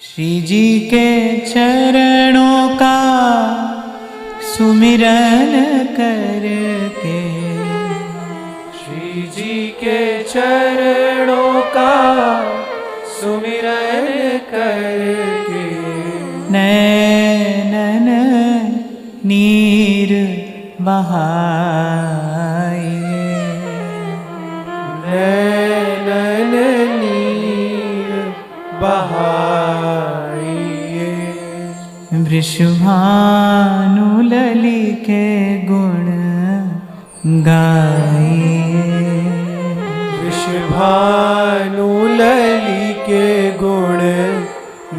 श्री जी के चरणों का सुमिरन करके, श्री जी के चरणों का सुमिरन करके, नैनन नीर बहाइए, नैनन नीर बहाइए, वृषभानुलली के गुण गाइए, वृषभानुलली के गुण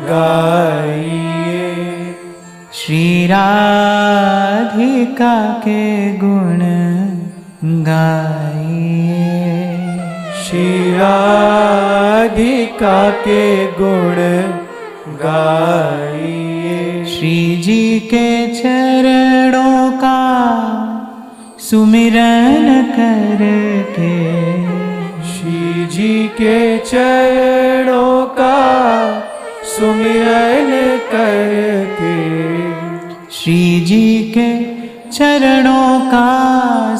गाइए, श्री राधिका के गुण गाइए, श्री राधिका के गुण गाइए, श्री जी के चरणों का सुमिरन करके, श्री जी के चरणों का सुमिरन करके, श्री जी के चरणों का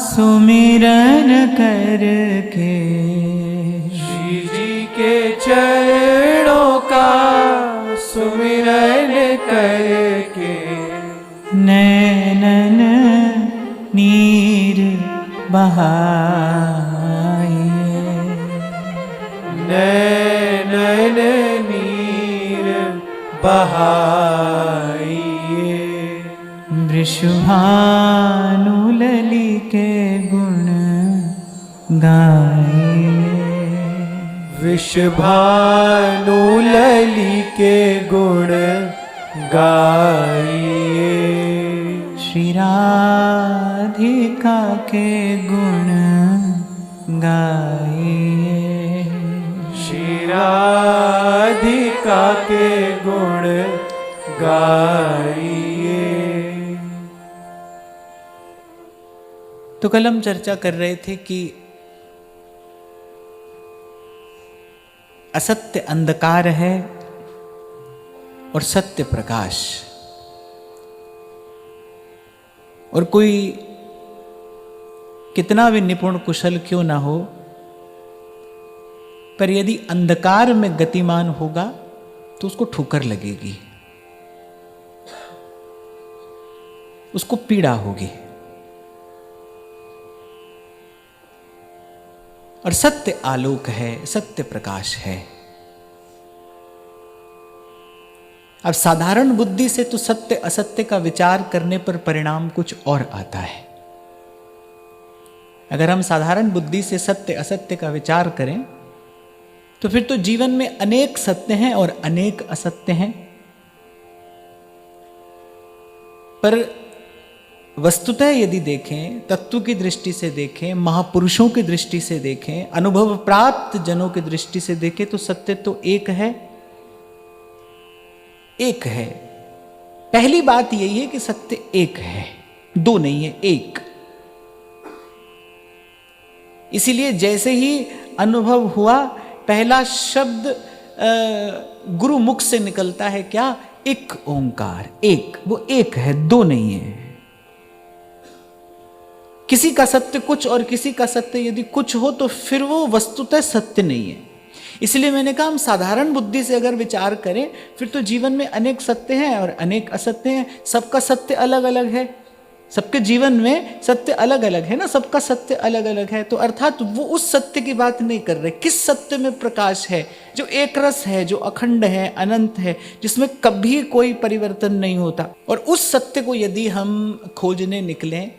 सुमिरन करके, श्री जी के चरणों का सुमिरन करके, नैनन नीर बहाइए, नैनन नीर बहाइए, वृषभानुलली के गुण गाइए, वृषभानुलली के गुण गाइए, श्री राधिका के गुण गाइए, श्री राधिका के गुण गाइए। तो कल हम चर्चा कर रहे थे कि असत्य अंधकार है और सत्य प्रकाश, और कोई कितना भी निपुण कुशल क्यों ना हो, पर यदि अंधकार में गतिमान होगा तो उसको ठोकर लगेगी, उसको पीड़ा होगी। और सत्य आलोक है, सत्य प्रकाश है। अब साधारण बुद्धि से तो सत्य असत्य का विचार करने पर परिणाम कुछ और आता है। अगर हम साधारण बुद्धि से सत्य असत्य का विचार करें तो फिर तो जीवन में अनेक सत्य हैं और अनेक असत्य हैं, पर वस्तुतः यदि देखें, तत्व की दृष्टि से देखें, महापुरुषों की दृष्टि से देखें, अनुभव प्राप्त जनों की दृष्टि से देखें, तो सत्य तो एक है, एक है। पहली बात यही है कि सत्य एक है, दो नहीं है, एक। इसीलिए जैसे ही अनुभव हुआ, पहला शब्द गुरु मुख से निकलता है क्या? एक ओंकार, एक। वो एक है, दो नहीं है। किसी का सत्य कुछ और किसी का सत्य यदि कुछ हो तो फिर वो वस्तुतः सत्य नहीं है। इसलिए मैंने कहा हम साधारण बुद्धि से अगर विचार करें फिर तो जीवन में अनेक सत्य हैं और अनेक असत्य हैं। सबका सत्य अलग अलग है, सबके जीवन में सत्य अलग अलग है ना, सबका सत्य अलग अलग है। तो अर्थात वो उस सत्य की बात नहीं कर रहे। किस सत्य में प्रकाश है? जो एक रस है, जो अखंड है, अनंत है, जिसमें कभी कोई परिवर्तन नहीं होता। और उस सत्य को यदि हम खोजने निकलें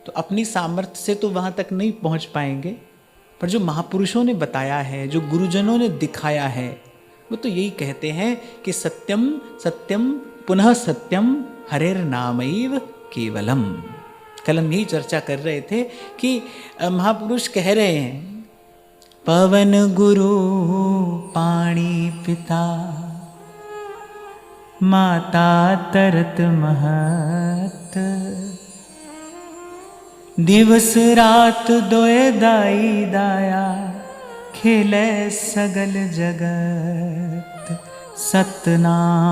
तो अपनी सामर्थ्य से तो वहां तक नहीं पहुंच पाएंगे, पर जो महापुरुषों ने बताया है, जो गुरुजनों ने दिखाया है, वो तो यही कहते हैं कि सत्यम सत्यम पुनः सत्यम हरेर नामैव केवलम। कल हम यही चर्चा कर रहे थे कि महापुरुष कह रहे हैं, पवन गुरु पाणी पिता माता तरत महत, दिवस रात दोए दाई दाया खेले सगल जगत, सतनाम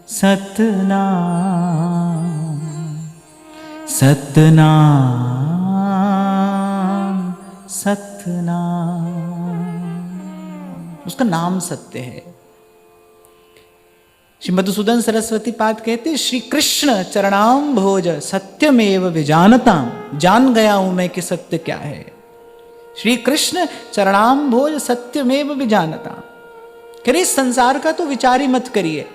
सतनाम सतनाम सतनाम। उसका नाम सत्य है। श्री मधुसूदन सरस्वती पाद कहते श्री कृष्ण चरणाम भोज सत्यमेव विजानताम। जान गया हूं मैं कि सत्य क्या है। श्री कृष्ण चरणाम भोज सत्यमेव विजानताम। कह रहे इस संसार का तो विचार ही मत करिए,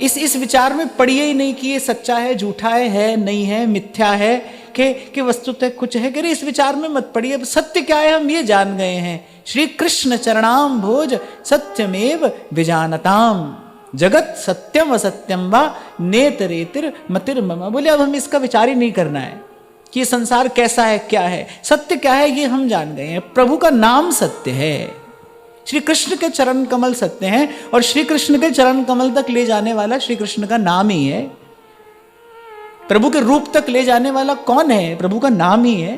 इस विचार में पड़िए ही नहीं कि ये सच्चा है झूठा है नहीं है मिथ्या है कि वस्तुतः कुछ है। कह रहे इस विचार में मत पड़िए, सत्य क्या है हम ये जान गए हैं। श्री कृष्ण चरणाम भोज सत्यमेव विजानताम। जगत सत्यम असत्यम वा नेतरेतिर मतिर मम। बोले अब हम इसका विचार ही नहीं करना है कि ये संसार कैसा है क्या है, सत्य क्या है ये हम जान गए हैं। प्रभु का नाम सत्य है, श्री कृष्ण के चरण कमल सत्य हैं, और श्री कृष्ण के चरण कमल तक ले जाने वाला श्री कृष्ण का नाम ही है। प्रभु के रूप तक ले जाने वाला कौन है? प्रभु का नाम ही है।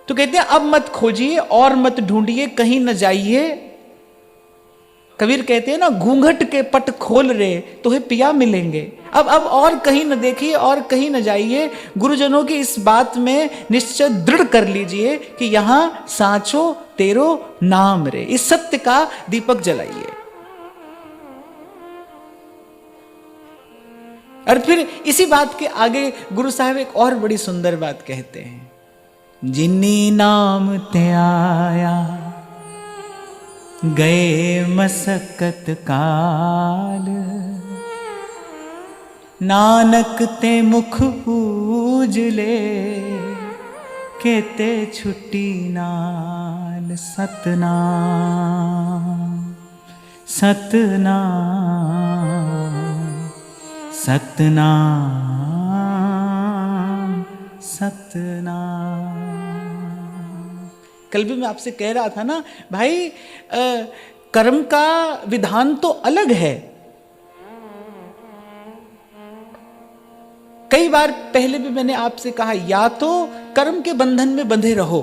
तो कहते हैं अब मत खोजिए और मत ढूंढिए, कहीं न जाइए। कबीर कहते हैं ना, घूंघट के पट खोल रे तो हे पिया मिलेंगे। अब और कहीं न देखिए और कहीं न जाइए। गुरुजनों की इस बात में निश्चय दृढ़ कर लीजिए कि यहां सांचो तेरो नाम रे। इस सत्य का दीपक जलाइए। और फिर इसी बात के आगे गुरु साहब एक और बड़ी सुंदर बात कहते हैं, जिन्नी नाम ते आया गए मसकत काल, नानक ते मुख पूजले केते छुट्टी नाल। सतनाम सतनाम सतनाम सतनाम। कल भी मैं आपसे कह रहा था ना भाई, कर्म का विधान तो अलग है। कई बार पहले भी मैंने आपसे कहा, या तो कर्म के बंधन में बंधे रहो,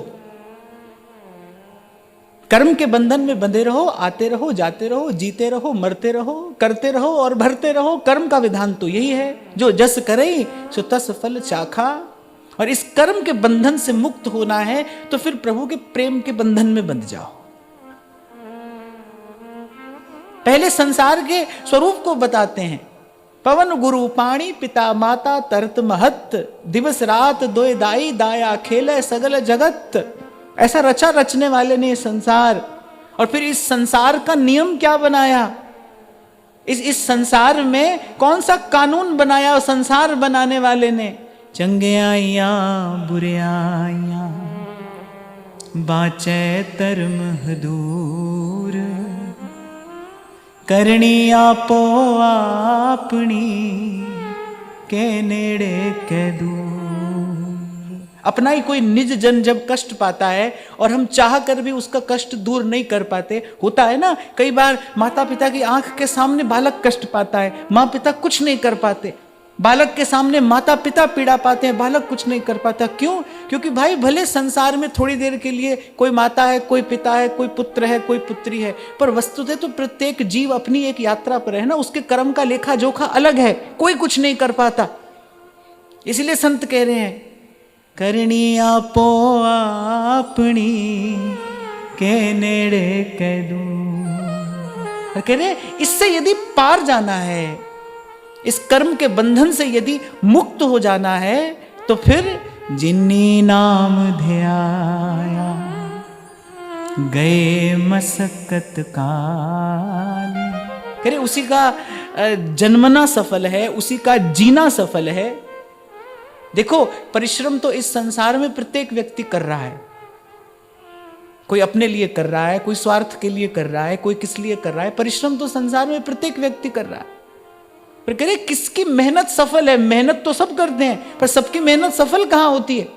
कर्म के बंधन में बंधे रहो, आते रहो जाते रहो, जीते रहो मरते रहो, करते रहो और भरते रहो। कर्म का विधान तो यही है, जो जस करे सो तस फल चाखा। और इस कर्म के बंधन से मुक्त होना है तो फिर प्रभु के प्रेम के बंधन में बंध जाओ। पहले संसार के स्वरूप को बताते हैं, पवन गुरु पाणी पिता माता तरत महत, दिवस रात दोय दाई दाया खेले सगल जगत। ऐसा रचा रचने वाले ने संसार, और फिर इस संसार का नियम क्या बनाया, इस संसार में कौन सा कानून बनाया संसार बनाने वाले ने। चंगे आइया बुरे आइया बाचे धर्म हदूर, करनी आपो आपनी के नेड़े के दूर। अपना ही कोई निज जन जब कष्ट पाता है और हम चाह कर भी उसका कष्ट दूर नहीं कर पाते, होता है ना कई बार माता पिता की आंख के सामने बालक कष्ट पाता है, माँ पिता कुछ नहीं कर पाते। बालक के सामने माता पिता पीड़ा पाते हैं, बालक कुछ नहीं कर पाता। क्यों? क्योंकि भाई भले संसार में थोड़ी देर के लिए कोई माता है, कोई पिता है, कोई पुत्र है, कोई पुत्री है, पर वस्तुतः तो प्रत्येक जीव अपनी एक यात्रा पर है ना। उसके कर्म का लेखा जोखा अलग है, कोई कुछ नहीं कर पाता। इसलिए संत कह रहे हैं, करनी आपो आपनी के नेड़े के दूर। कह रहे इससे यदि पार जाना है, इस कर्म के बंधन से यदि मुक्त हो जाना है, तो फिर जिन्नी नाम ध्याया गए मसकत काल। कह रहे उसी का जन्मना सफल है, उसी का जीना सफल है। देखो परिश्रम तो इस संसार में प्रत्येक व्यक्ति कर रहा है। कोई अपने लिए कर रहा है, कोई स्वार्थ के लिए कर रहा है, कोई किस लिए कर रहा है। परिश्रम तो संसार में प्रत्येक व्यक्ति कर रहा है। पर कह रहे किसकी मेहनत सफल है? मेहनत तो सब करते हैं, पर सबकी मेहनत सफल कहां होती है?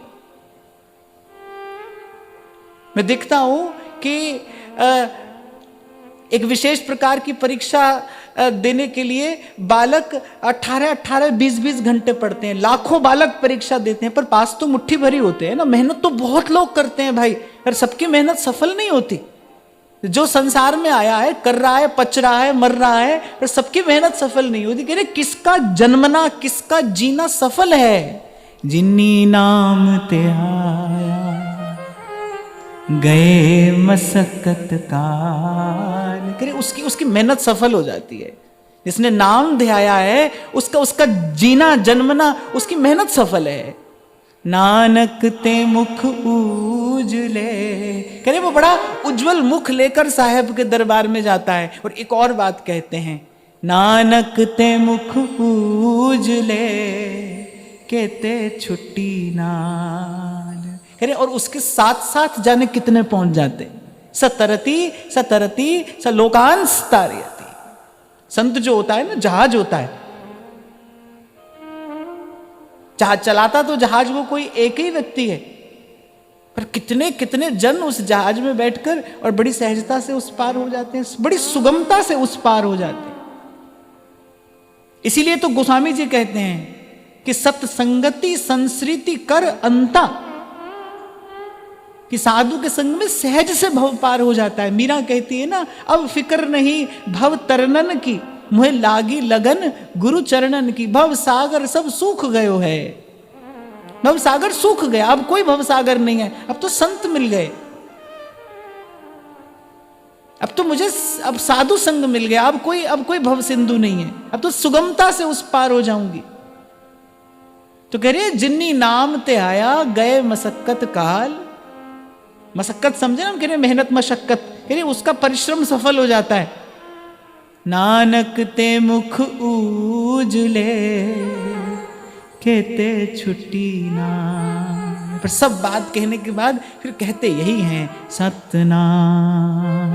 मैं देखता हूं कि एक विशेष प्रकार की परीक्षा देने के लिए बालक 18-18, 20-20 घंटे पढ़ते हैं। लाखों बालक परीक्षा देते हैं, पर पास तो मुट्ठी भरी होते हैं ना। मेहनत तो बहुत लोग करते हैं भाई, पर सबकी मेहनत सफल नहीं होती। जो संसार में आया है, कर रहा है, पच रहा है, मर रहा है, पर सबकी मेहनत सफल नहीं होती। कह रहे किसका जन्मना, किसका जीना सफल है? जिन्नी नाम ते आया गए मसक्कत काल। कह रहे उसकी मेहनत सफल हो जाती है। जिसने नाम ध्याया है उसका जीना जन्मना, उसकी मेहनत सफल है। नानक ते मुख उजले, कह रहे वो बड़ा उज्जवल मुख लेकर साहेब के दरबार में जाता है। और एक और बात कहते हैं, नानक ते मुख उजले कहते छुट्टी नाल। कह रहे और उसके साथ साथ जाने कितने पहुंच जाते। सतरती सतरती स लोकांस तारयति। संत जो होता है ना, जहाज होता है, जहाज चलाता तो जहाज वो कोई एक ही व्यक्ति है, पर कितने कितने जन उस जहाज में बैठकर और बड़ी सहजता से उस पार हो जाते हैं, बड़ी सुगमता से उस पार हो जाते हैं। इसीलिए तो गोस्वामी जी कहते हैं कि सत्संगति संस्कृति कर अंता, कि साधु के संग में सहज से भव पार हो जाता है। मीरा कहती है ना, अब फिक्र नहीं भव तरनन की, मुहे लागी लगन गुरु चरणन की। भव सागर सब सूख गयो है, भव सागर सूख गया, अब कोई भव सागर नहीं है, अब तो संत मिल गए, अब तो मुझे अब साधु संग मिल गया, अब कोई भव सिंधु नहीं है, अब तो सुगमता से उस पार हो जाऊंगी। तो कह रहे जिन्नी नाम ते आया गए मसक्कत काल। मसक्कत समझे ना, कह रहे मेहनत मशक्कत, कह रहे उसका परिश्रम सफल हो जाता है। नानक ते मुख उजले कहते छुट्टी ना। पर सब बात कहने के बाद फिर कहते यही हैं, सतनाम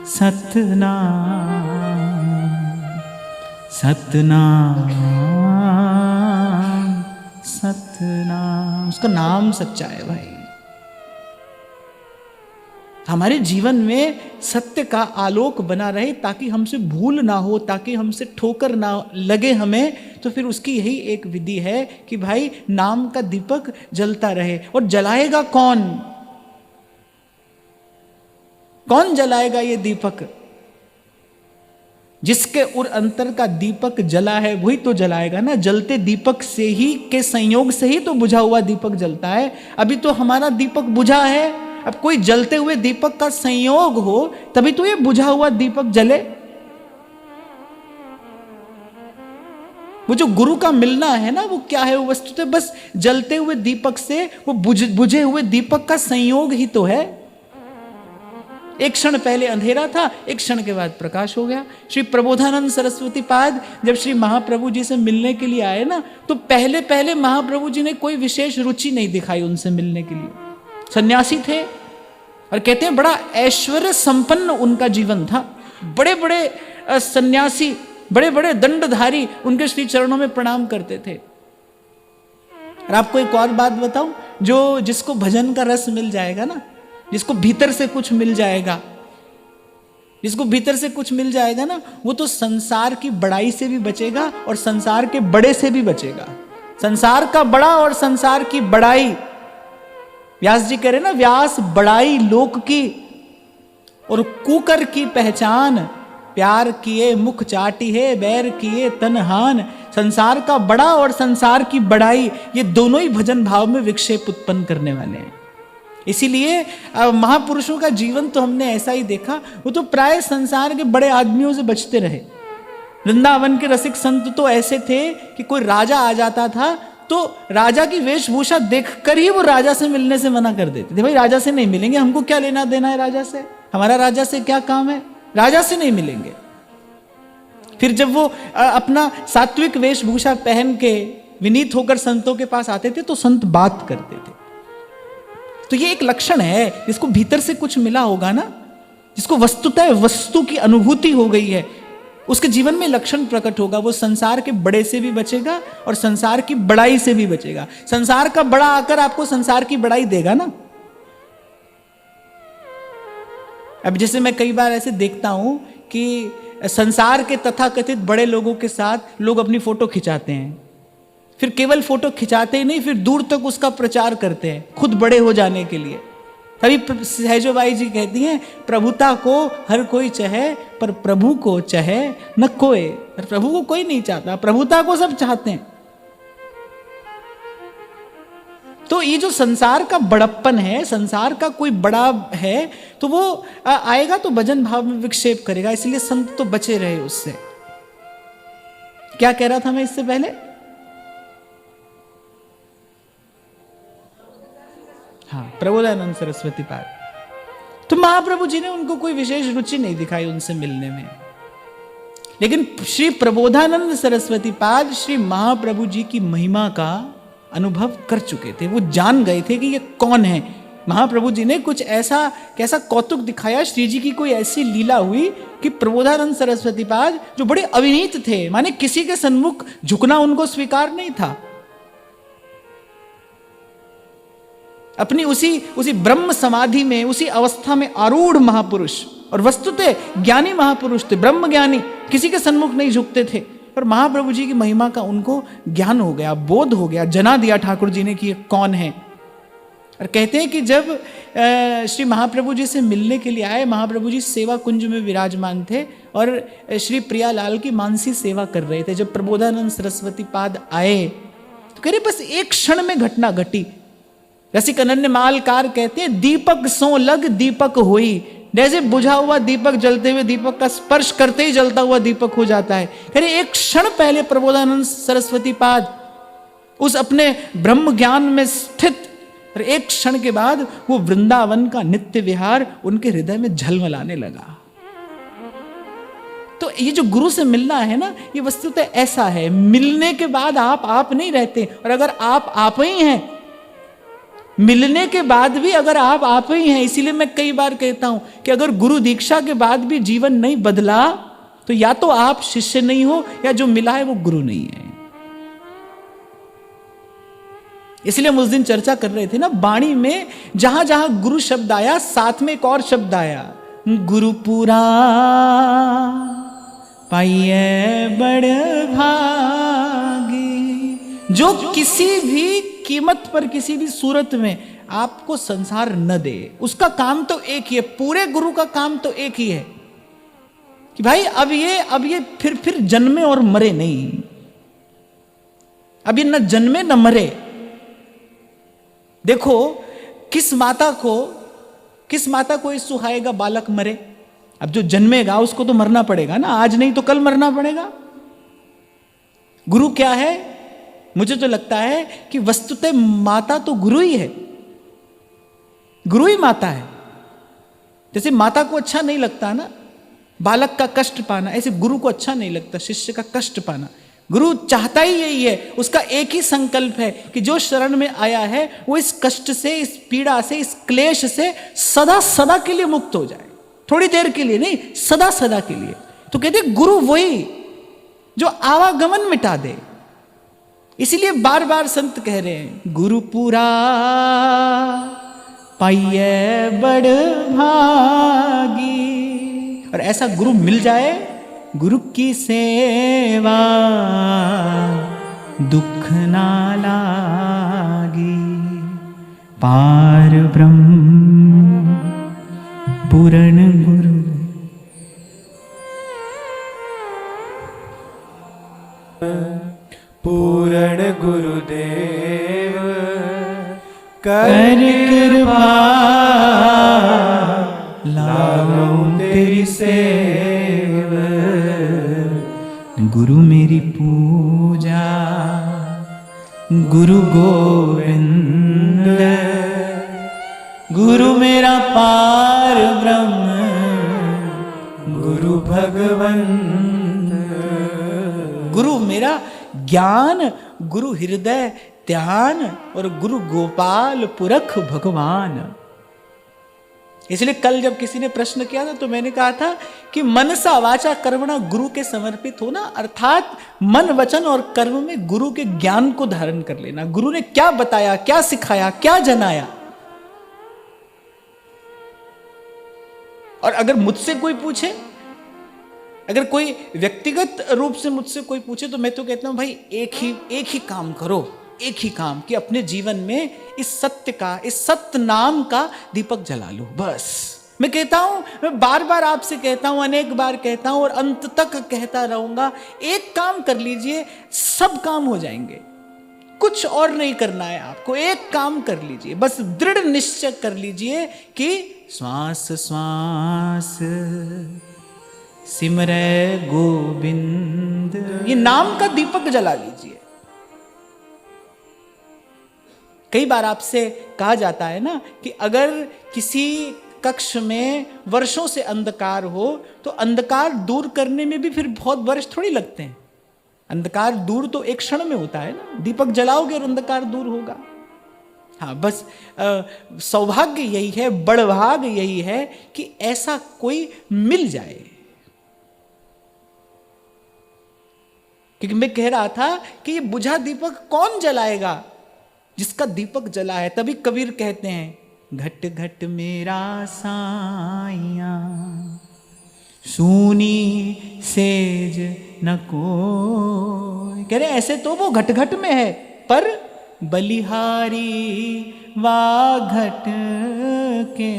सतनाम सतनाम सतनाम। उसका नाम सच्चा है भाई। हमारे जीवन में सत्य का आलोक बना रहे, ताकि हमसे भूल ना हो, ताकि हमसे ठोकर ना लगे हमें। तो फिर उसकी यही एक विधि है कि भाई नाम का दीपक जलता रहे। और जलाएगा कौन? कौन जलाएगा ये दीपक? जिसके उर अंतर का दीपक जला है वही तो जलाएगा ना। जलते दीपक से ही के संयोग से ही तो बुझा हुआ दीपक जलता है। अभी तो हमारा दीपक बुझा है, अब कोई जलते हुए दीपक का संयोग हो तभी तो ये बुझा हुआ दीपक जले। वो जो गुरु का मिलना है ना, वो क्या है? वो वस्तुतः बस जलते हुए दीपक से वो बुझे हुए दीपक का संयोग ही तो है। एक क्षण पहले अंधेरा था, एक क्षण के बाद प्रकाश हो गया। श्री प्रबोधानंद सरस्वती पाद जब श्री महाप्रभु जी से मिलने के लिए आए ना, तो पहले पहले महाप्रभु जी ने कोई विशेष रुचि नहीं दिखाई उनसे मिलने के लिए। सन्यासी थे और कहते हैं बड़ा ऐश्वर्य संपन्न उनका जीवन था। बड़े बड़े सन्यासी, बड़े बड़े दंडधारी उनके श्री चरणों में प्रणाम करते थे। और आपको एक और बात बताऊं, जिसको भजन का रस मिल जाएगा ना, जिसको भीतर से कुछ मिल जाएगा, जिसको भीतर से कुछ मिल जाएगा ना, वो तो संसार की बड़ाई से भी बचेगा और संसार के बड़े से भी बचेगा। संसार का बड़ा और संसार की बड़ाई, व्यास जी कह रहे ना, व्यास बड़ाई लोक की और कुकर की पहचान, प्यार किए मुख चाटी है, बैर किए तनहान। संसार का बड़ा और संसार की बड़ाई, ये दोनों ही भजन भाव में विक्षेप उत्पन्न करने वाले हैं। इसीलिए महापुरुषों का जीवन तो हमने ऐसा ही देखा, वो तो प्राय संसार के बड़े आदमियों से बचते रहे। वृंदावन के रसिक संत तो ऐसे थे कि कोई राजा आ जाता था तो राजा की वेशभूषा देखकर ही वो राजा से मिलने से मना कर देते थे। भाई राजा से नहीं मिलेंगे, हमको क्या लेना देना है राजा से, हमारा राजा से क्या काम है, राजा से नहीं मिलेंगे। फिर जब वो अपना सात्विक वेशभूषा पहन के विनीत होकर संतों के पास आते थे तो संत बात करते थे। तो ये एक लक्षण है, जिसको भीतर से कुछ मिला होगा ना, जिसको वस्तुतः वस्तु की अनुभूति हो गई है, उसके जीवन में लक्षण प्रकट होगा। वो संसार के बड़े से भी बचेगा और संसार की बड़ाई से भी बचेगा। संसार का बड़ा आकर आपको संसार की बड़ाई देगा ना। अब जैसे मैं कई बार ऐसे देखता हूं कि संसार के तथाकथित बड़े लोगों के साथ लोग अपनी फोटो खिंचाते हैं, फिर केवल फोटो खिंचाते ही नहीं, फिर दूर तक उसका प्रचार करते हैं खुद बड़े हो जाने के लिए। तभी सहजोबाई जी कहती हैं, प्रभुता को हर कोई चाहे पर प्रभु को चाहे न कोई। पर प्रभु को कोई नहीं चाहता, प्रभुता को सब चाहते हैं। तो ये जो संसार का बड़प्पन है, संसार का कोई बड़ा है, तो वो आएगा तो भजन भाव में विक्षेप करेगा। इसलिए संत तो बचे रहे उससे। क्या कह रहा था मैं इससे पहले? हाँ, प्रबोधानंद सरस्वती पाद। तो महाप्रभु जी ने उनको कोई विशेष रुचि नहीं दिखाई उनसे मिलने में, लेकिन श्री प्रबोधानंद सरस्वती पाद श्री महाप्रभु जी की महिमा का अनुभव कर चुके थे। वो जान गए थे कि ये कौन है। महाप्रभु जी ने कुछ ऐसा कैसा कौतुक दिखाया, श्री जी की कोई ऐसी लीला हुई कि प्रबोधानंद सरस्वती पाद जो बड़े अविनीत थे, माने किसी के सन्मुख झुकना उनको स्वीकार नहीं था। अपनी उसी ब्रह्म समाधि में, उसी अवस्था में आरूढ़ महापुरुष, और वस्तुतः ज्ञानी महापुरुष थे, ब्रह्म ज्ञानी, किसी के सन्मुख नहीं झुकते थे। पर महाप्रभु जी की महिमा का उनको ज्ञान हो गया, बोध हो गया, जना दिया ठाकुर जी ने कि ये कौन है। और कहते हैं कि जब श्री महाप्रभु जी से मिलने के लिए आए, महाप्रभु जी सेवा कुंज में विराजमान थे और श्री प्रियालाल की मानसी सेवा कर रहे थे। जब प्रबोधानंद सरस्वती पाद आए तो कह रहे बस एक क्षण में घटना घटी। रसिक अनन्य मालकार कहते हैं, दीपक सो लग दीपक होई। जैसे बुझा हुआ दीपक जलते हुए दीपक का स्पर्श करते ही जलता हुआ दीपक हो जाता है। कह रहे एक क्षण पहले प्रबोधानंद सरस्वती पाद उस अपने ब्रह्म ज्ञान में स्थित, और एक क्षण के बाद वो वृंदावन का नित्य विहार उनके हृदय में झलमलाने लगा। तो ये जो गुरु से मिलना है ना, ये वस्तुतः ऐसा है। मिलने के बाद आप नहीं रहते, और अगर आप ही हैं, मिलने के बाद भी अगर आप ही हैं। इसीलिए मैं कई बार कहता हूं कि अगर गुरु दीक्षा के बाद भी जीवन नहीं बदला तो या तो आप शिष्य नहीं हो, या जो मिला है वो गुरु नहीं है। इसलिए हम उस दिन चर्चा कर रहे थे ना, वाणी में जहां जहां गुरु शब्द आया, साथ में एक और शब्द आया, गुरुपुरा पाइए बड़ भागी। जो किसी भी कीमत पर, किसी भी सूरत में आपको संसार न दे, उसका काम तो एक ही है। पूरे गुरु का काम तो एक ही है कि भाई अब ये फिर जन्मे और मरे नहीं। अब ये न जन्मे न मरे। देखो किस माता को ये सुहाएगा बालक मरे? अब जो जन्मेगा उसको तो मरना पड़ेगा ना, आज नहीं तो कल मरना पड़ेगा। गुरु क्या है? मुझे तो लगता है कि वस्तुतः माता तो गुरु ही है, गुरु ही माता है। जैसे माता को अच्छा नहीं लगता ना बालक का कष्ट पाना, ऐसे गुरु को अच्छा नहीं लगता शिष्य का कष्ट पाना। गुरु चाहता ही यही है, उसका एक ही संकल्प है कि जो शरण में आया है वो इस कष्ट से, इस पीड़ा से, इस क्लेश से सदा सदा के लिए मुक्त हो जाए। थोड़ी देर के लिए नहीं, सदा सदा के लिए। तो कहते गुरु वही जो आवागमन मिटा दे। इसीलिए बार बार संत कह रहे हैं, गुरु पूरा पाइए बड़ भागी। और ऐसा गुरु मिल जाए, गुरु की सेवा दुख ना लागी। पार ब्रह्म पूर्ण गुरु पूर्ण गुरुदेव कर कृपा लागो तेरी सेव। गुरु मेरी पूजा गुरु गोविंद, गुरु मेरा पार ब्रह्म गुरु भगवंत। गुरु मेरा ज्ञान, गुरु हृदय ध्यान, और गुरु गोपाल पुरख भगवान। इसलिए कल जब किसी ने प्रश्न किया था तो मैंने कहा था कि मनसा वाचा कर्मणा गुरु के समर्पित होना, अर्थात मन वचन और कर्म में गुरु के ज्ञान को धारण कर लेना। गुरु ने क्या बताया, क्या सिखाया, क्या जनाया। और अगर मुझसे कोई पूछे, अगर कोई व्यक्तिगत रूप से मुझसे कोई पूछे, तो मैं तो कहता हूं भाई एक ही काम करो, एक ही काम कि अपने जीवन में इस सत्य का, इस सत्य नाम का दीपक जला लो। बस मैं कहता हूं, मैं बार बार आपसे कहता हूं, अनेक बार कहता हूं और अंत तक कहता रहूंगा, एक काम कर लीजिए, सब काम हो जाएंगे। कुछ और नहीं करना है आपको, एक काम कर लीजिए, बस दृढ़ निश्चय कर लीजिए कि श्वास श्वास सिमरै गोविंद, ये नाम का दीपक जला लीजिए। कई बार आपसे कहा जाता है ना कि अगर किसी कक्ष में वर्षों से अंधकार हो तो अंधकार दूर करने में भी फिर बहुत वर्ष थोड़ी लगते हैं। अंधकार दूर तो एक क्षण में होता है ना, दीपक जलाओगे और अंधकार दूर होगा। हाँ, बस सौभाग्य यही है, बड़भाग यही है कि ऐसा कोई मिल जाए। क्योंकि मैं कह रहा था कि ये बुझा दीपक कौन जलाएगा? जिसका दीपक जला है। तभी कबीर कहते हैं, घट घट मेरा साइया सूनी सेज न कोई। कह रहे ऐसे तो वो घट घट में है, पर बलिहारी वा घट के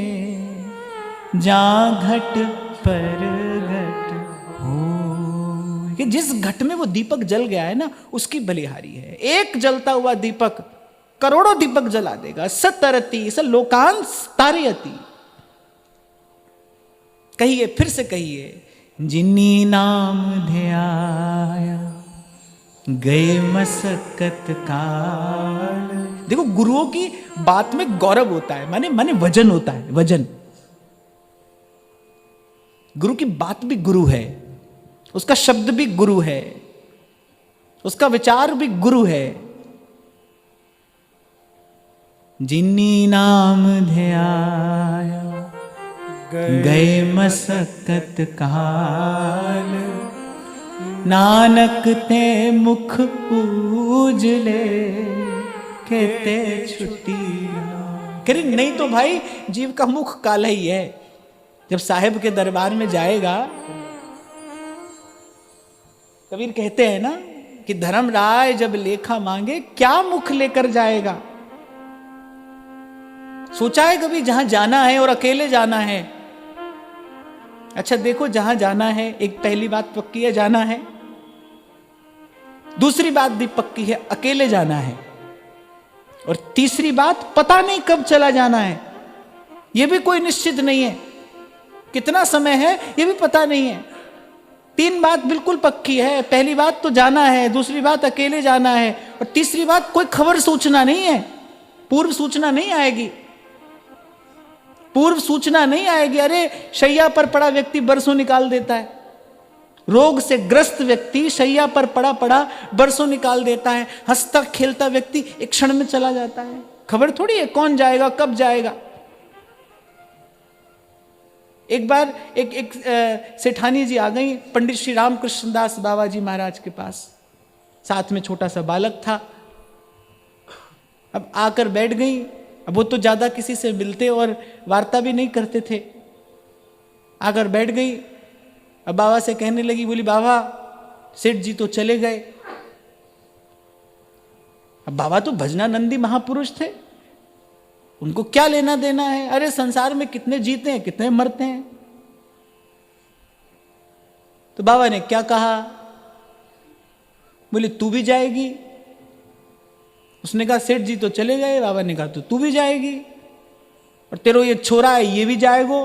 जा घट पर घट हो। कि जिस घट में वो दीपक जल गया है ना, उसकी बलिहारी है। एक जलता हुआ दीपक करोड़ों दीपक जला देगा। सतरती स लोकान तारयति। कहिए, फिर से कहिए, जिन्नी नाम ध्याया गए मसकत काल। देखो, गुरुओं की बात में गौरव होता है, माने वजन होता है, वजन। गुरु की बात भी गुरु है, उसका शब्द भी गुरु है, उसका विचार भी गुरु है। जिन्नी नाम ध्याया गए मसकत काल, नानक ते मुख पूजले कहते छुट्टी। कह नहीं तो भाई जीव का मुख काला ही है। जब साहिब के दरबार में जाएगा, कबीर कहते हैं ना कि धर्मराय जब लेखा मांगे क्या मुख लेकर जाएगा। सोचा है कभी जहां जाना है और अकेले जाना है? अच्छा देखो, जहां जाना है, एक पहली बात पक्की है, जाना है। दूसरी बात भी पक्की है, अकेले जाना है। और तीसरी बात, पता नहीं कब चला जाना है, यह भी कोई निश्चित नहीं है। कितना समय है यह भी पता नहीं है। तीन बात बिल्कुल पक्की है, पहली बात तो जाना है, दूसरी बात अकेले जाना है, और तीसरी बात कोई खबर सूचना नहीं है, पूर्व सूचना नहीं आएगी। पूर्व सूचना नहीं आएगी। अरे शैया पर पड़ा व्यक्ति बरसों निकाल देता है, रोग से ग्रस्त व्यक्ति शैया पर पड़ा पड़ा बरसों निकाल देता है, हंसता खेलता व्यक्ति एक क्षण में चला जाता है। खबर थोड़ी है कौन जाएगा कब जाएगा। एक बार एक सेठानी जी आ गई पंडित श्री रामकृष्ण दास बाबा जी महाराज के पास, साथ में छोटा सा बालक था। अब आकर बैठ गई। अब वो तो ज्यादा किसी से मिलते और वार्ता भी नहीं करते थे। आकर बैठ गई। अब बाबा से कहने लगी, बोली बाबा सेठ जी तो चले गए। अब बाबा तो भजनानंदी महापुरुष थे, उनको क्या लेना देना है। अरे संसार में कितने जीते हैं कितने मरते हैं। तो बाबा ने क्या कहा, बोले तू भी जाएगी। उसने कहा सेठ जी तो चले गए। बाबा ने कहा तो तू भी जाएगी, और तेरो ये छोरा है ये भी जाएगो।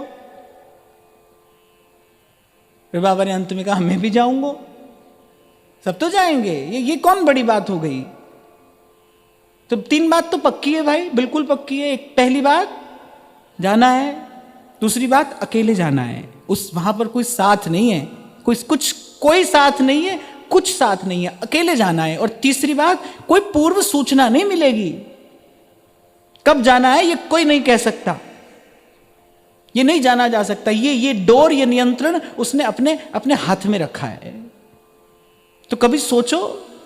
फिर बाबा ने अंत में कहा मैं भी जाऊंगा। सब तो जाएंगे, ये कौन बड़ी बात हो गई। तो तीन बात तो पक्की है भाई, बिल्कुल पक्की है। एक पहली बात जाना है, दूसरी बात अकेले जाना है, उस वहां पर कोई साथ नहीं है, कोई साथ नहीं है, कुछ साथ नहीं है, अकेले जाना है। और तीसरी बात, कोई पूर्व सूचना नहीं मिलेगी। कब जाना है ये कोई नहीं कह सकता, ये नहीं जाना जा सकता। ये डोर, ये नियंत्रण उसने अपने हाथ में रखा है। तो कभी सोचो,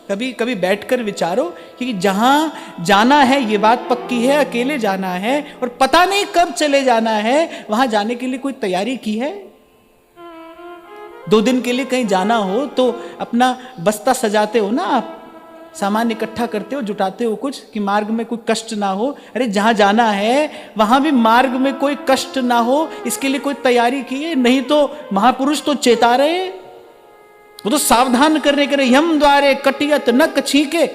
कभी बैठकर विचारो कि जहां जाना है ये बात पक्की है, अकेले जाना है और पता नहीं कब चले जाना है, वहां जाने के लिए कोई तैयारी की है? 2 दिन के लिए कहीं जाना हो तो अपना बस्ता सजाते हो ना आप, सामान इकट्ठा करते हो, जुटाते हो कुछ कि मार्ग में कोई कष्ट ना हो। अरे जहां जाना है वहां भी मार्ग में कोई कष्ट ना हो, इसके लिए कोई तैयारी की है? नहीं तो महापुरुष तो चेता रहे, वो तो सावधान करने के लिए, यम द्वारे कटियत न कछीके।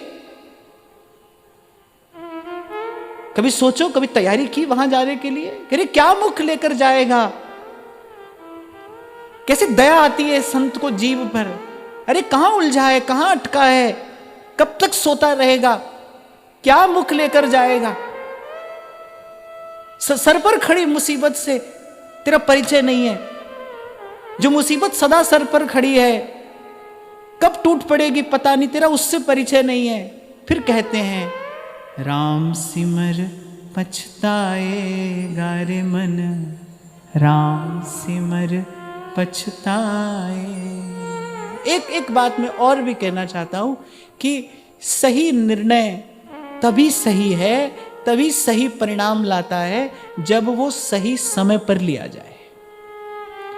कभी सोचो, कभी तैयारी की वहां जाने के लिए? अरे क्या मुख लेकर जाएगा? कैसे दया आती है संत को जीव पर। अरे कहां उलझा है, कहां अटका है, कब तक सोता रहेगा, क्या मुख लेकर जाएगा? सर पर खड़ी मुसीबत से तेरा परिचय नहीं है। जो मुसीबत सदा सर पर खड़ी है, कब टूट पड़ेगी पता नहीं, तेरा उससे परिचय नहीं है। फिर कहते हैं राम सिमर पछताएगा रे मन, राम सिमर पछताए। एक बात मैं और भी कहना चाहता हूं कि सही निर्णय तभी सही है, तभी सही परिणाम लाता है जब वो सही समय पर लिया जाए।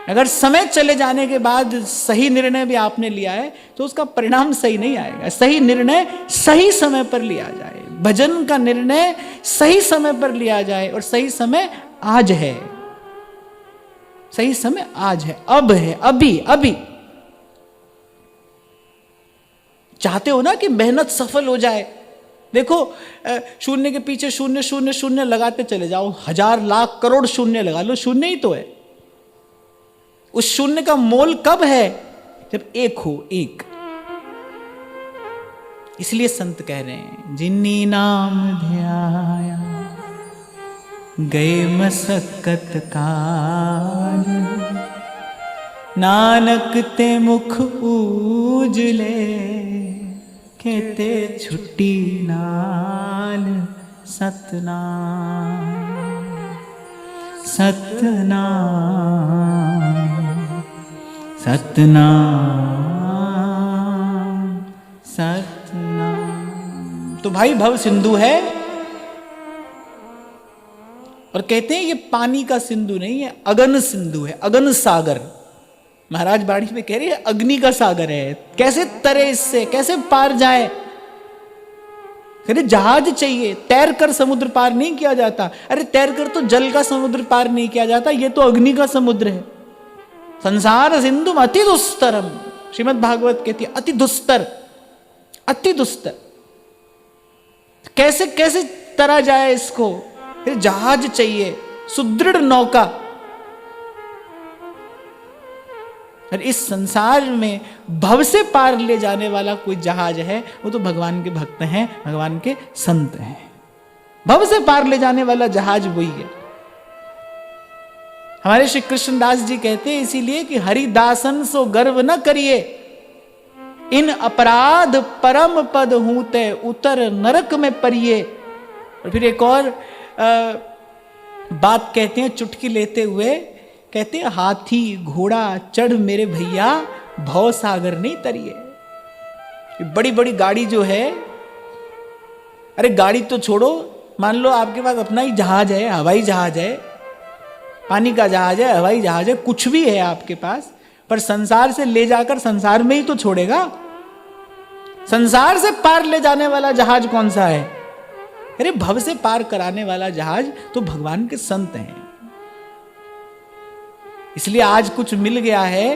अगर समय चले जाने के बाद सही निर्णय भी आपने लिया है तो उसका परिणाम सही नहीं आएगा। सही निर्णय सही समय पर लिया जाए, भजन का निर्णय सही समय पर लिया जाए, और सही समय आज है, सही समय आज है, अब है, अभी अभी। चाहते हो ना कि मेहनत सफल हो जाए? देखो, शून्य के पीछे शून्य शून्य शून्य लगाते चले जाओ, 1000 लाख करोड़ शून्य लगा लो, शून्य ही तो है। उस शून्य का मोल कब है? जब एक हो, एक। इसलिए संत कह रहे हैं जिन्नी नाम ध्याया गए मसक्कत काल, नानक ते मुख उजले कहते छुट्टी नाल सतनाम सतनाम सतनाम सतनाम। तो भाई भव सिंधु है, और कहते हैं ये पानी का सिंधु नहीं है, अगन सिंधु है, अगन सागर। महाराज बाड़ी में कह रही है अग्नि का सागर है। कैसे तरे इससे, कैसे पार जाए? अरे जहाज चाहिए, तैर कर समुद्र पार नहीं किया जाता। अरे तैर कर तो जल का समुद्र पार नहीं किया जाता, ये तो अग्नि का समुद्र है। संसार सिंधु अति दुस्तरम, श्रीमद् भागवत कहती है अति दुस्तर, अति दुस्तर। कैसे कैसे तरा जाए इसको? फिर जहाज चाहिए, सुदृढ़ नौका। और इस संसार में भव से पार ले जाने वाला कोई जहाज है, वो तो भगवान के भक्त हैं, भगवान के संत हैं। भव से पार ले जाने वाला जहाज वही है। हमारे श्री कृष्णदास जी कहते हैं इसीलिए कि हरिदासन सो गर्व न करिए, इन अपराध परम पद हूते उतर नरक में परिये। और फिर एक और बात कहते हैं चुटकी लेते हुए, कहते हैं हाथी घोड़ा चढ़ मेरे भैया भव सागर नहीं तरिए। बड़ी बड़ी गाड़ी जो है, अरे गाड़ी तो छोड़ो, मान लो आपके पास अपना ही जहाज है, हवाई जहाज है, पानी का जहाज है, हवाई जहाज है, कुछ भी है आपके पास, पर संसार से ले जाकर संसार में ही तो छोड़ेगा। संसार से पार ले जाने वाला जहाज कौन सा है? अरे भव से पार कराने वाला जहाज तो भगवान के संत हैं। इसलिए आज कुछ मिल गया है,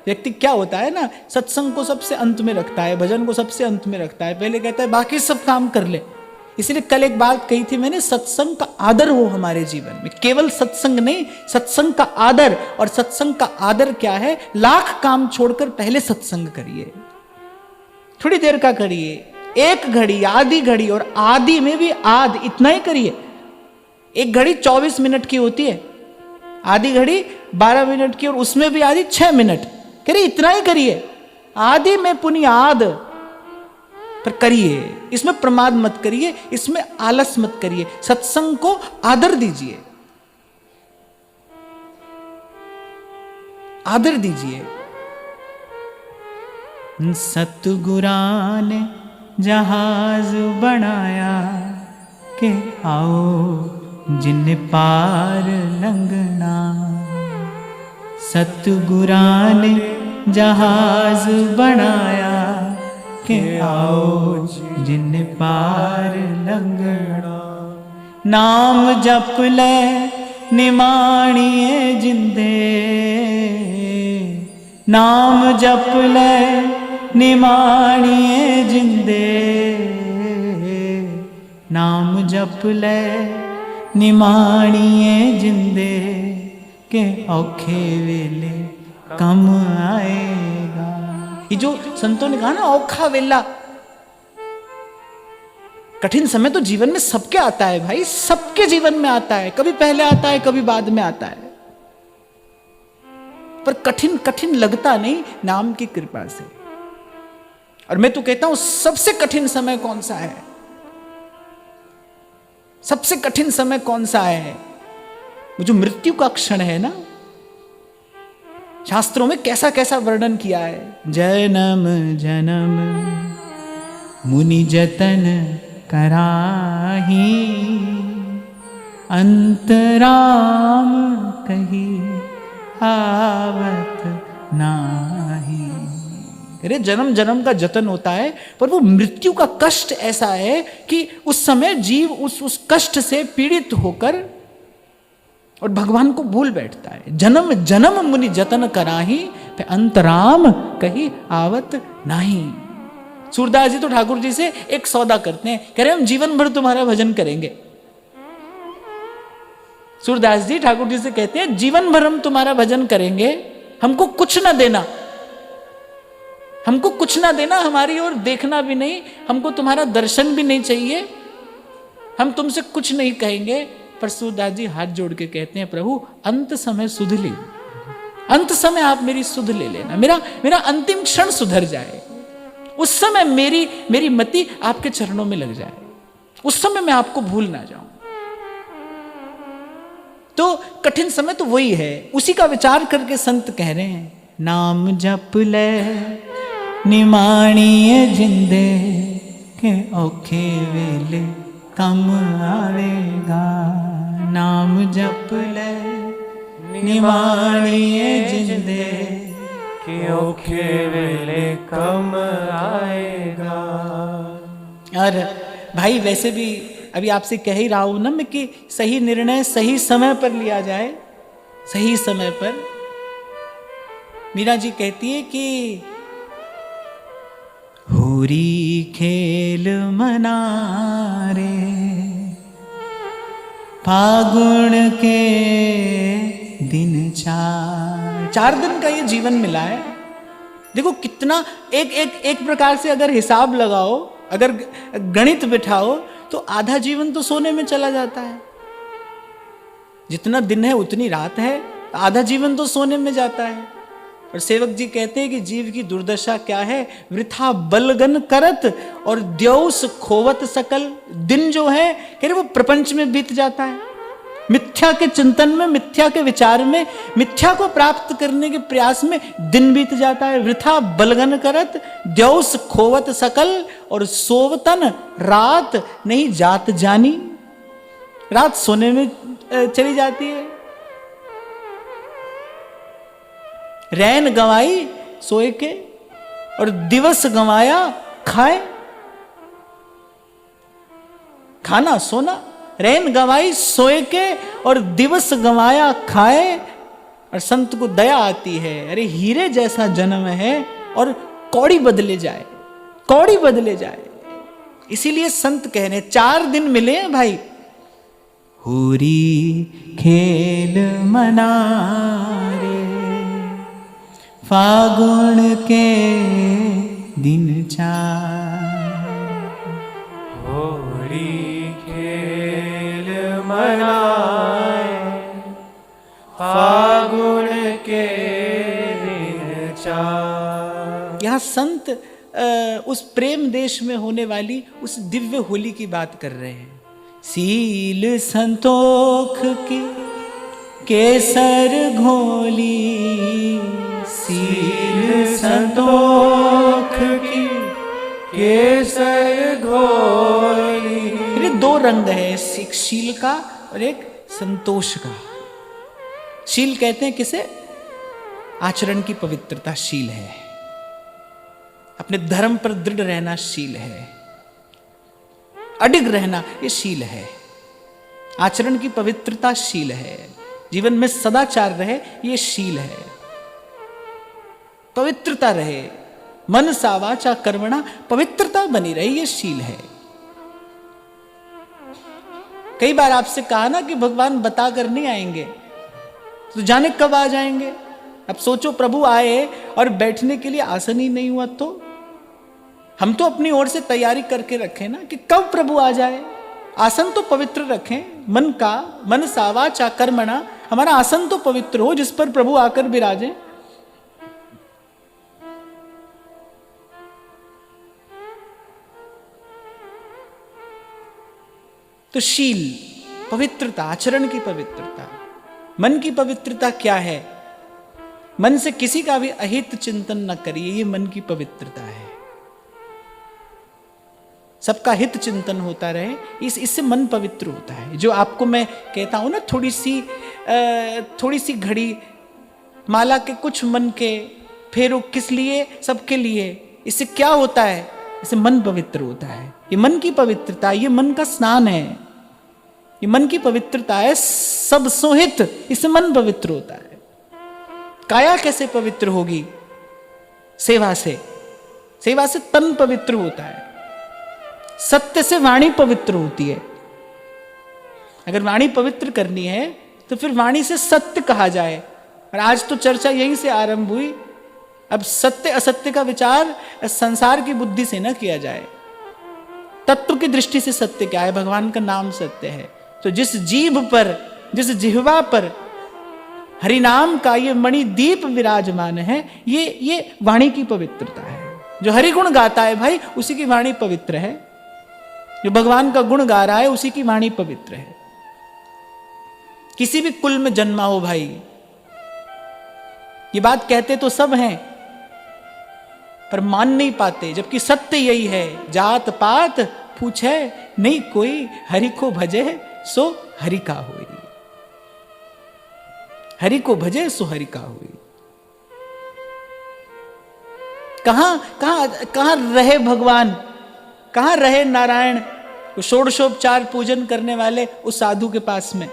व्यक्ति क्या होता है ना, सत्संग को सबसे अंत में रखता है, भजन को सबसे अंत में रखता है, पहले कहता है बाकी सब काम कर ले। इसलिए कल एक बात कही थी मैंने, सत्संग का आदर हो हमारे जीवन में, केवल सत्संग नहीं, सत्संग का आदर। और सत्संग का आदर क्या है? लाख काम छोड़कर पहले सत्संग करिए, थोड़ी देर का करिए, 1 घड़ी, आधी घड़ी, और आधी में भी आध इतना ही करिए। 1 घड़ी 24 मिनट की होती है, आधी घड़ी 12 मिनट की, और उसमें भी आधी 6 मिनट। करिए, इतना ही करिए, आधी में पुनि आध, पर करिए। इसमें प्रमाद मत करिए, इसमें आलस मत करिए, सत्संग को आदर दीजिए, आदर दीजिए। सतगुरां ने जहाज बनाया के आओ जिन पार लंघना। सतगुरां ने जहाज बनाया के आओ जिन पार लंघना। नाम जप ले निमाणिए जिंदे, नाम जप ले निमाणिए जिंदे, नाम जप ले निमाणिए जिंदे, के औखे वेले कम आएगा। ये जो संतों ने कहा ना औखा वेला, कठिन समय तो जीवन में सबके आता है भाई, सबके जीवन में आता है, कभी पहले आता है कभी बाद में आता है, पर कठिन कठिन लगता नहीं नाम की कृपा से। और मैं तो कहता हूं सबसे कठिन समय कौन सा है, सबसे कठिन समय कौन सा है? वो जो मृत्यु का क्षण है ना, शास्त्रों में कैसा कैसा वर्णन किया है। जन्म जन्म मुनि जतन कराही, अंतराम कही आवत नाही। अरे जन्म जन्म का जतन होता है, पर वो मृत्यु का कष्ट ऐसा है कि उस समय जीव उस कष्ट से पीड़ित होकर और भगवान को भूल बैठता है। जन्म जन्म मुनि जतन कराही, पे अंतराम कही आवत नाही। सूरदास जी तो ठाकुर जी से एक सौदा करते हैं, कह रहे हम जीवन भर तुम्हारा भजन करेंगे। सूरदास जी ठाकुर जी से कहते हैं जीवन भर हम तुम्हारा भजन करेंगे, हमको कुछ ना देना, हमको कुछ ना देना, हमारी ओर देखना भी नहीं, हमको तुम्हारा दर्शन भी नहीं चाहिए, हम तुमसे कुछ नहीं कहेंगे। पर सूरदास जी हाथ जोड़ के कहते हैं प्रभु अंत समय सुध ली, अंत समय आप मेरी सुध ले लेना, मेरा अंतिम क्षण सुधर जाए, उस समय मेरी मति आपके चरणों में लग जाए, उस समय मैं आपको भूल ना जाऊं। तो कठिन समय तो वही है, उसी का विचार करके संत कह रहे हैं नाम जप ले निमाणिए जिंदे, के औखे वेले कम आवेगा। नाम जप ले निमाणिए जिंदे, कि औखे वेले कम आएगा। और भाई वैसे भी अभी आपसे कह ही रहा हूं ना मैं कि सही निर्णय सही समय पर लिया जाए, सही समय पर। मीरा जी कहती है कि होरी खेल मनारे फागुन के दिन चार दिन का ये जीवन मिला है। देखो कितना एक प्रकार से अगर हिसाब लगाओ, अगर गणित बिठाओ तो आधा जीवन तो सोने में चला जाता है। जितना दिन है उतनी रात है, आधा जीवन तो सोने में जाता है। और सेवक जी कहते हैं कि जीव की दुर्दशा क्या है, वृथा बलगन करत और द्यौस खोवत सकल। दिन जो है कह रहे वो प्रपंच में बीत जाता है, मिथ्या के चिंतन में, मिथ्या के विचार में, मिथ्या को प्राप्त करने के प्रयास में दिन बीत जाता है। वृथा बलगन करत द्यौस खोवत सकल, और सोवतन रात नहीं जात जानी। रात सोने में चली जाती है। रैन गंवाई सोए के और दिवस गंवाया खाए। खाना सोना, रैन गंवाई सोए के और दिवस गंवाया खाए। और संत को दया आती है, अरे हीरे जैसा जन्म है और कौड़ी बदले जाए, कौड़ी बदले जाए। इसीलिए संत कह रहे 4 दिन मिले हैं भाई। होरी खेल मनारे फागुन के दिन चार। होरी खेल मनाए फागुन के दिन चार। यहाँ संत उस प्रेम देश में होने वाली उस दिव्य होली की बात कर रहे हैं। सील संतोख की केसर घोली, सील संतोख की केसर घोली। ये 2 रंग है, एक शील का और एक संतोष का। शील कहते हैं किसे? आचरण की पवित्रता शील है। अपने धर्म पर दृढ़ रहना शील है, अडिग रहना ये शील है, आचरण की पवित्रता शील है, जीवन में सदाचार रहे ये शील है, पवित्रता रहे, मन सा वाचा कर्मणा पवित्रता बनी रहे ये शील है। कई बार आपसे कहा ना कि भगवान बता कर नहीं आएंगे, तो जाने कब आ जाएंगे। अब सोचो प्रभु आए और बैठने के लिए आसन ही नहीं हुआ, तो हम तो अपनी ओर से तैयारी करके रखें ना कि कब प्रभु आ जाए। आसन तो पवित्र रखें, मन का, मन सा वाचा कर्मणा, हमारा आसन तो पवित्र हो जिस पर प्रभु आकर विराजे। तो शील, पवित्रता, आचरण की पवित्रता, मन की पवित्रता क्या है? मन से किसी का भी अहित चिंतन न करिए, ये मन की पवित्रता है। सबका हित चिंतन होता रहे, इससे मन पवित्र होता है। जो आपको मैं कहता हूं ना, थोड़ी सी घड़ी माला के कुछ मन के फेरो, किस लिए? सबके लिए। इससे क्या होता है? इससे मन पवित्र होता है। ये मन की पवित्रता, ये मन का स्नान है, ये मन की पवित्रता है, सब सोहित, इससे मन पवित्र होता है। काया कैसे पवित्र होगी? सेवा से, सेवा से तन पवित्र होता है। सत्य से वाणी पवित्र होती है। अगर वाणी पवित्र करनी है तो फिर वाणी से सत्य कहा जाए। और आज तो चर्चा यहीं से आरंभ हुई। अब सत्य असत्य का विचार संसार की बुद्धि से न किया जाए, तत्व की दृष्टि से सत्य क्या है? भगवान का नाम सत्य है। तो जिस जीभ पर, जिस जिह्वा पर हरिनाम का ये मणिदीप विराजमान है, ये वाणी की पवित्रता है। जो हरि गुण गाता है भाई, उसी की वाणी पवित्र है। जो भगवान का गुण गा रहा है, उसी की वाणी पवित्र है। किसी भी कुल में जन्मा हो भाई, ये बात कहते तो सब हैं पर मान नहीं पाते, जबकि सत्य यही है। जात पात पूछे नहीं कोई, हरि को भजे सो हरि का होई। हरि को भजे सो हरि का हुई। कहां रहे भगवान, कहां रहे नारायण? वो षोडशोपचार पूजन करने वाले उस साधु के पास में,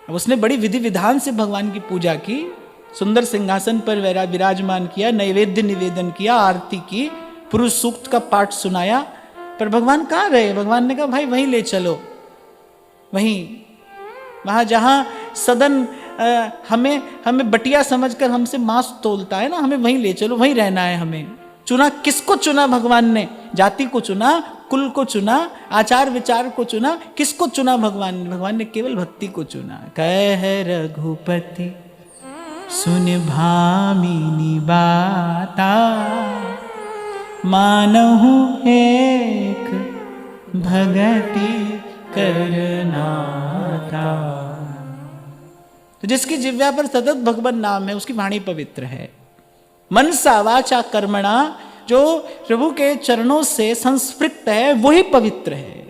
अब उसने बड़ी विधि विधान से भगवान की पूजा की, सुंदर सिंहासन पर विराजमान किया, नैवेद्य निवेदन किया, आरती की, पुरुष सूक्त का पाठ सुनाया, पर भगवान कहां रहे? भगवान ने कहा भाई वहीं ले चलो, वहां जहां सदन हमें बटिया समझकर हमसे मांस तोलता है ना, हमें वहीं ले चलो, वहीं रहना है हमें। चुना किसको? चुना भगवान ने। जाति को चुना, कुल को चुना, आचार विचार को चुना, किसको चुना? भगवान ने। भगवान ने केवल भक्ति को चुना। कह रघुपति सुन भामिनी बाता, मानहु एक भगति करना था। तो जिसकी जिह्वा पर सतत भगवान नाम है, उसकी वाणी पवित्र है। मन सा वाचा कर्मणा, जो प्रभु के चरणों से संस्पृक्त है, वही पवित्र है।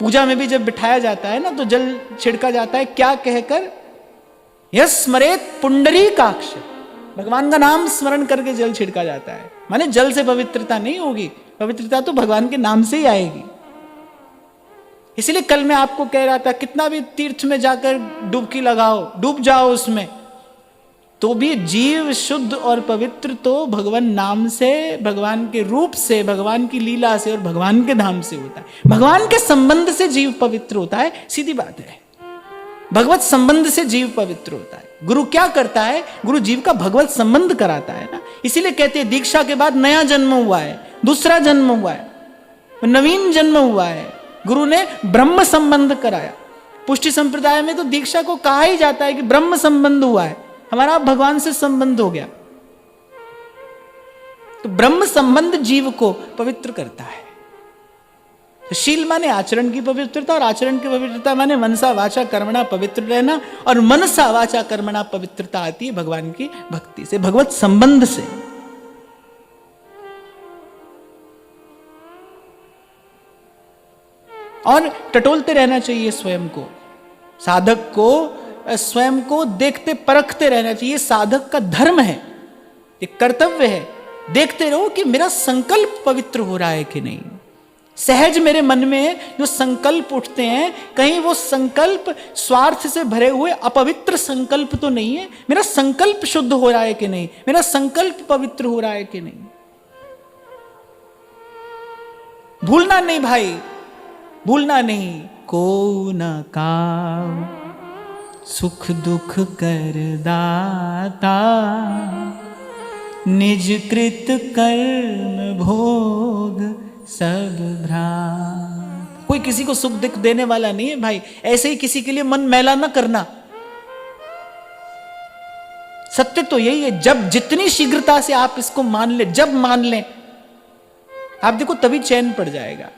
पूजा में भी जब बिठाया जाता है ना, तो जल छिड़का जाता है, क्या कहकर? यस स्मरेत पुंडरीकाक्ष, भगवान का नाम स्मरण करके जल छिड़का जाता है। माने जल से पवित्रता नहीं होगी, पवित्रता तो भगवान के नाम से ही आएगी। इसलिए कल मैं आपको कह रहा था, कितना भी तीर्थ में जाकर डुबकी लगाओ, डूब जाओ उसमें, तो भी जीव शुद्ध और पवित्र तो भगवान नाम से, भगवान के रूप से, भगवान की लीला से और भगवान के धाम से होता है। भगवान के संबंध से जीव पवित्र होता है, सीधी बात है। भगवत संबंध से जीव पवित्र होता है। गुरु क्या करता है? गुरु जीव का भगवत संबंध कराता है ना। इसीलिए कहते हैं दीक्षा के बाद नया जन्म हुआ है, दूसरा जन्म हुआ है, नवीन जन्म हुआ है। गुरु ने ब्रह्म संबंध कराया। पुष्टि संप्रदाय में तो दीक्षा को कहा ही जाता है कि ब्रह्म संबंध हुआ है, हमारा भगवान से संबंध हो गया। तो ब्रह्म संबंध जीव को पवित्र करता है। तो शील माने आचरण की पवित्रता, और आचरण की पवित्रता माने मनसा वाचा कर्मणा पवित्र रहना, और मनसा वाचा कर्मणा पवित्रता आती है भगवान की भक्ति से, भगवत संबंध से। और टटोलते रहना चाहिए स्वयं को। साधक को स्वयं को देखते परखते रहना चाहिए। साधक का धर्म है, एक कर्तव्य है, देखते रहो कि मेरा संकल्प पवित्र हो रहा है कि नहीं। सहज मेरे मन में जो संकल्प उठते हैं, कहीं वो संकल्प स्वार्थ से भरे हुए अपवित्र संकल्प तो नहीं है। मेरा संकल्प शुद्ध हो रहा है कि नहीं, मेरा संकल्प पवित्र हो रहा है कि नहीं। भूलना नहीं भाई, भूलना नहीं। को न काऊ सुख दुख कर दाता, निज कृत कर्म भोग सब भ्रांत। कोई किसी को सुख दुख देने वाला नहीं है भाई, ऐसे ही किसी के लिए मन मैला ना करना। सत्य तो यही है, जब जितनी शीघ्रता से आप इसको मान ले, जब मान लें आप देखो तभी चैन पड़ जाएगा।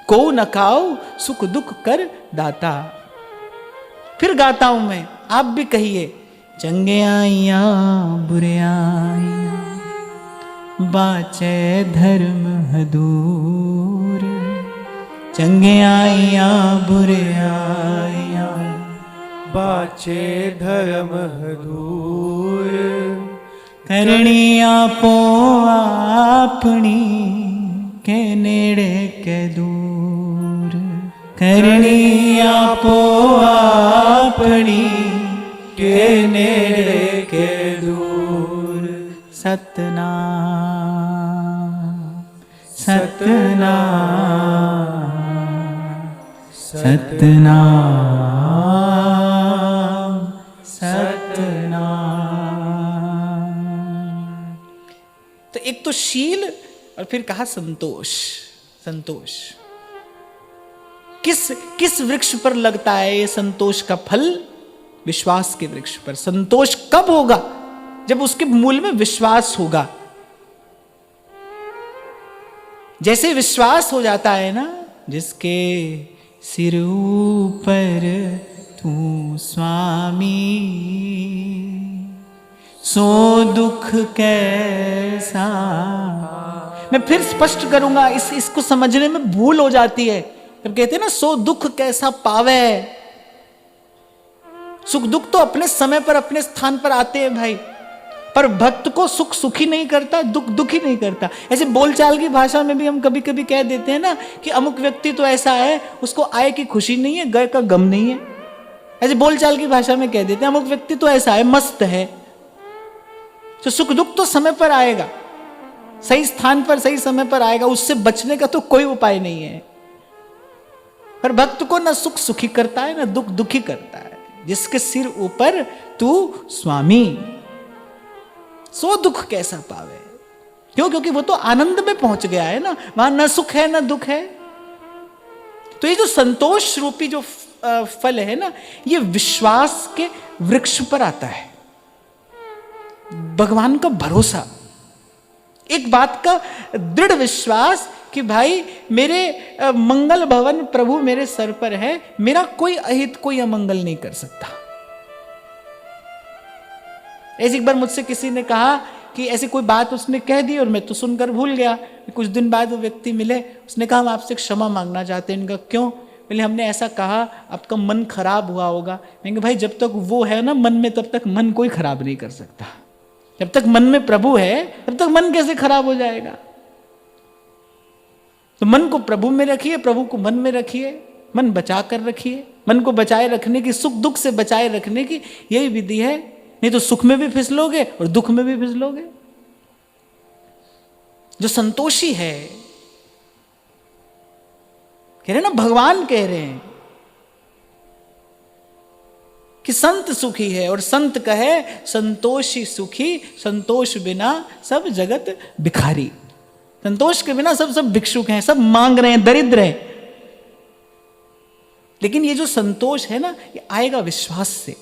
को न खाओ सुख दुख कर दाता। फिर गाता हूं मैं, आप भी कहिए। चंगे आइया बुरे आइया, बाचे धर्म हदूर। चंगे आइया बुरे आइया, बाचे धर्म हदूर। करनी आपो आपनी, के नेड़े के दूर। करनी आपो आपनी, के नेड़े के दूर। सतनाम सतनाम सतनाम सतनाम। तो एक तो शील और फिर कहा संतोष। संतोष किस किस वृक्ष पर लगता है ये संतोष का फल? विश्वास के वृक्ष पर। संतोष कब होगा? जब उसके मूल में विश्वास होगा। जैसे विश्वास हो जाता है ना, जिसके सिर ऊपर तू स्वामी, सो दुख कैसा। मैं फिर स्पष्ट करूंगा, इसको समझने में भूल हो जाती है। जब कहते हैं ना सो दुख कैसा पावे, सुख दुख तो अपने समय पर अपने स्थान पर आते हैं भाई, पर भक्त को सुख सुखी नहीं करता, दुख दुखी नहीं करता। ऐसे बोलचाल की भाषा में भी हम कभी कभी कह देते हैं ना कि अमुक व्यक्ति तो ऐसा है, उसको आए की खुशी नहीं है, गए का गम नहीं है। ऐसे बोलचाल की भाषा में कह देते हैं अमुक व्यक्ति तो ऐसा है, मस्त है। तो सुख दुख तो समय पर आएगा, सही स्थान पर सही समय पर आएगा, उससे बचने का तो कोई उपाय नहीं है। पर भक्त को ना सुख सुखी करता है ना दुख दुखी करता है। जिसके सिर ऊपर तू स्वामी, सो दुख कैसा पावे। क्यों? क्योंकि वो तो आनंद में पहुंच गया है ना, वहां न सुख है न दुख है। तो ये जो संतोष रूपी जो फल है ना, ये विश्वास के वृक्ष पर आता है। भगवान का भरोसा, एक बात का दृढ़ विश्वास कि भाई मेरे मंगल भवन प्रभु मेरे सर पर है, मेरा कोई अहित कोई अमंगल नहीं कर सकता। ऐसी एक बार मुझसे किसी ने कहा कि ऐसी कोई बात उसने कह दी और मैं तो सुनकर भूल गया। कुछ दिन बाद वो व्यक्ति मिले, उसने कहा हम आपसे क्षमा मांगना चाहते हैं। इनका क्यों? बोले हमने ऐसा कहा, आपका मन खराब हुआ होगा। मैंने भाई जब तक वो है ना मन में, तब तक मन कोई खराब नहीं कर सकता। जब तक मन में प्रभु है तब तक मन कैसे खराब हो जाएगा? तो मन को प्रभु में रखिए, प्रभु को मन में रखिए, मन बचा कर रखिए। मन को बचाए रखने की, सुख दुख से बचाए रखने की यही विधि है। नहीं तो सुख में भी फिसलोगे और दुख में भी फिसलोगे। जो संतोषी है, कह रहे ना भगवान कह रहे हैं कि संत सुखी है, और संत कहे संतोषी सुखी, संतोष बिना सब जगत भिखारी। संतोष के बिना सब भिक्षुक हैं, सब मांग रहे हैं, दरिद्र हैं। लेकिन ये जो संतोष है ना, ये आएगा विश्वास से।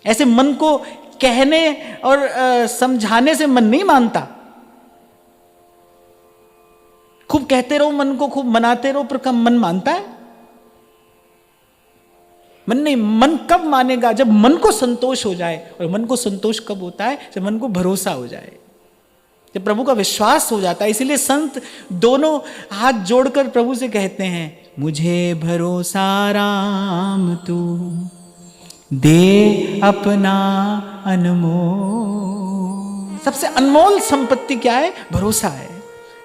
ऐसे मन को कहने और समझाने से मन नहीं मानता। खूब कहते रहो मन को, खूब मनाते रहो, पर कब मन मानता है? मन नहीं। मन कब मानेगा? जब मन को संतोष हो जाए। और मन को संतोष कब होता है? जब मन को भरोसा हो जाए, जब प्रभु का विश्वास हो जाता है। इसीलिए संत दोनों हाथ जोड़कर प्रभु से कहते हैं, मुझे भरोसा राम तू दे अपना अनमोल। सबसे अनमोल संपत्ति क्या है? भरोसा है।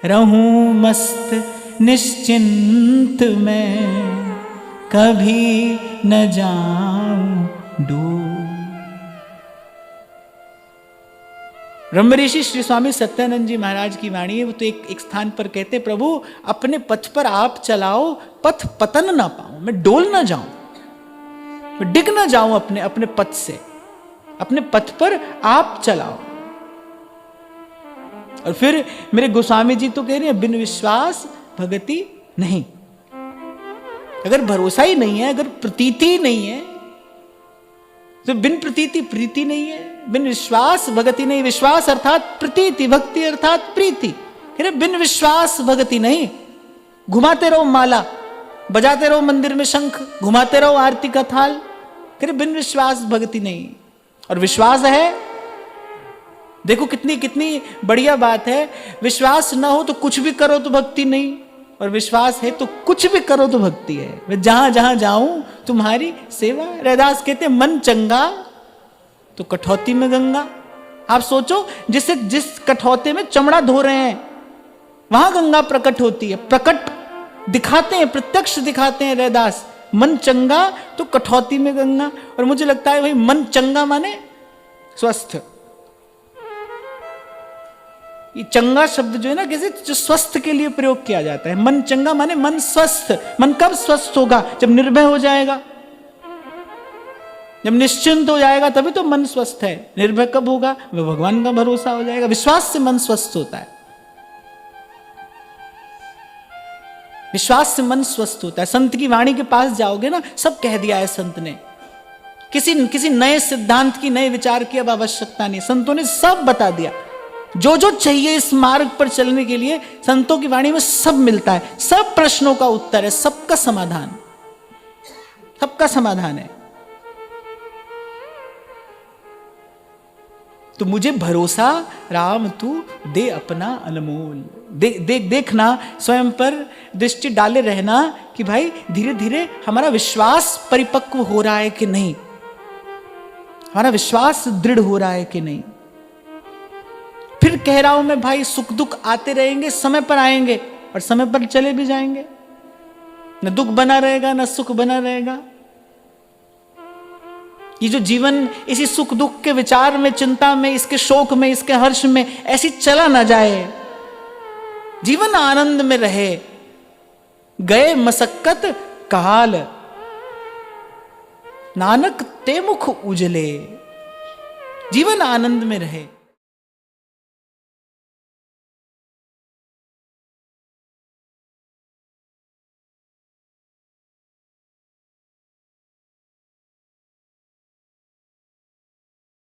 रहूं मस्त निश्चिंत मैं, कभी न जाऊं डूब। ब्रह्म ऋषि श्री स्वामी सत्यानंद जी महाराज की वाणी है। वो तो एक स्थान पर कहते, प्रभु अपने पथ पर आप चलाओ, पथ पतन ना पाऊं, मैं डोल ना जाऊं, मैं डिग ना जाऊं अपने पथ से, अपने पथ पर आप चलाओ। और फिर मेरे गोस्वामी जी तो कह रहे हैं, बिन विश्वास भगति नहीं। अगर भरोसा ही नहीं है, अगर प्रतीति ही नहीं है, तो बिन प्रतीति प्रीति नहीं है, बिन विश्वास भगति नहीं। विश्वास अर्थात प्रतीति, भक्ति अर्थात प्रीति। कह रहे बिन विश्वास भगति नहीं। घुमाते रहो माला, बजाते रहो मंदिर में शंख, घुमाते रहो आरती का थाल, कह रहे बिन विश्वास भगति नहीं। और विश्वास है, देखो कितनी कितनी बढ़िया बात है। विश्वास ना हो तो कुछ भी करो तो भक्ति नहीं, और विश्वास है तो कुछ भी करो तो भक्ति है। मैं जहां जहां जाऊं तुम्हारी सेवा। रैदास कहते हैं, मन चंगा तो कठौती में गंगा। आप सोचो, जिस कठौते में चमड़ा धो रहे हैं वहां गंगा प्रकट होती है। प्रकट दिखाते हैं, प्रत्यक्ष दिखाते हैं रैदास, मन चंगा तो कठौती में गंगा। और मुझे लगता है भाई, मन चंगा माने स्वस्थ। ये चंगा शब्द जो है ना, कैसे जो स्वस्थ के लिए प्रयोग किया जाता है। मन चंगा माने मन स्वस्थ। मन कब स्वस्थ होगा? जब निर्भय हो जाएगा, जब निश्चिंत हो जाएगा, तभी तो मन स्वस्थ है। निर्भय कब होगा? वह भगवान का भरोसा हो जाएगा। विश्वास से मन स्वस्थ होता है, विश्वास से मन स्वस्थ होता है। संत की वाणी के पास जाओगे ना, सब कह दिया है संत ने। किसी नए सिद्धांत की, नए विचार की अब आवश्यकता नहीं। संतों ने सब बता दिया, जो जो चाहिए इस मार्ग पर चलने के लिए संतों की वाणी में सब मिलता है। सब प्रश्नों का उत्तर है, सबका समाधान, सबका समाधान है। तो मुझे भरोसा, राम तू दे अपना अनमोल। देखना, स्वयं पर दृष्टि डाले रहना कि भाई धीरे धीरे हमारा विश्वास परिपक्व हो रहा है कि नहीं, हमारा विश्वास दृढ़ हो रहा है कि नहीं। फिर कह रहा हूं मैं भाई, सुख दुख आते रहेंगे, समय पर आएंगे और समय पर चले भी जाएंगे। न दुख बना रहेगा, न सुख बना रहेगा। ये जो जीवन इसी सुख दुख के विचार में, चिंता में, इसके शोक में, इसके हर्ष में ऐसी चला ना जाए। जीवन आनंद में रहे। गए मसक्कत काल, नानक ते मुख उजले। जीवन आनंद में रहे।